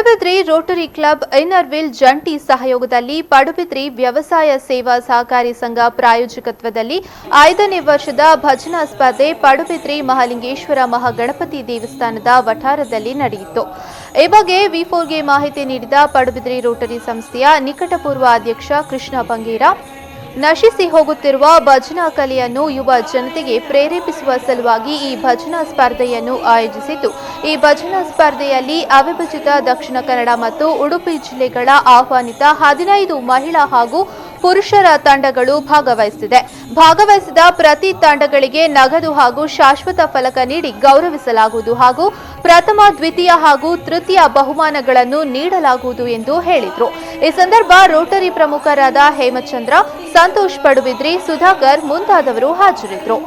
Padubidri Rotary club Inner Wheel ಜಂಟಿ ಸಹಯೋಗದಲ್ಲಿ ಪಡುಬಿದ್ರಿ ವ್ಯವಸಾಯ ಸೇವಾ ಸಹಕಾರಿ ಸಂಘ ಪ್ರಾಯೋಜಕತ್ವದಲ್ಲಿ 5ನೇ ವರ್ಷದ ಭಜನಾ ಸ್ಪರ್ಧೆ ಪಡುಬಿದ್ರಿ ಮಹಾಲಿಂಗೇಶ್ವರ ಮಹಾಗಣಪತಿ ದೇವಸ್ಥಾನದ ವಠಾರದಲ್ಲಿ ನಡೆಯಿತು. ಈ ಬಗ್ಗೆ ವಿ4ಗೆ ಮಾಹಿತಿ ನೀಡಿದ ಪಡುಬಿದ್ರಿ ರೋಟರಿ ಸಂಸ್ಥೆಯ ನಿಕಟಪೂರ್ವ ಅಧ್ಯಕ್ಷ ಕೃಷ್ಣ ಬಂಗೇರ, ನಶಿಸಿ ಹೋಗುತ್ತಿರುವ ಭಜನಾ ಕಲೆಯನ್ನು ಯುವ ಜನತೆಗೆ ಪ್ರೇರೇಪಿಸುವ ಸಲುವಾಗಿ ಈ ಭಜನಾ ಸ್ಪರ್ಧೆಯನ್ನು ಆಯೋಜಿಸಿದ್ದು, ಈ ಭಜನಾ ಸ್ಪರ್ಧೆಯಲ್ಲಿ ಅವಿಭಜಿತ ದಕ್ಷಿಣ ಕನ್ನಡ ಮತ್ತು ಉಡುಪಿ ಜಿಲ್ಲೆಗಳ ಆಹ್ವಾನಿತ 15 ಮಹಿಳಾ ಹಾಗೂ ಪುರುಷರ ತಂಡಗಳು ಭಾಗವಹಿಸಿದ ಪ್ರತಿ ತಂಡಗಳಿಗೆ ನಗದು ಹಾಗೂ ಶಾಶ್ವತ ಫಲಕ ನೀಡಿ ಗೌರವಿಸಲಾಗುವುದು ಹಾಗೂ ಪ್ರಥಮ, ದ್ವಿತೀಯ ಹಾಗೂ ತೃತೀಯ ಬಹುಮಾನಗಳನ್ನು ನೀಡಲಾಗುವುದು ಎಂದು ಹೇಳಿದರು. ಈ ಸಂದರ್ಭ ರೋಟರಿ ಪ್ರಮುಖರಾದ ಹೇಮಚಂದ್ರ, ಸಂತೋಷ್ ಪಡುಬಿದ್ರಿ, ಸುಧಾಕರ್ ಮುಂತಾದವರು ಹಾಜರಿದ್ದರು.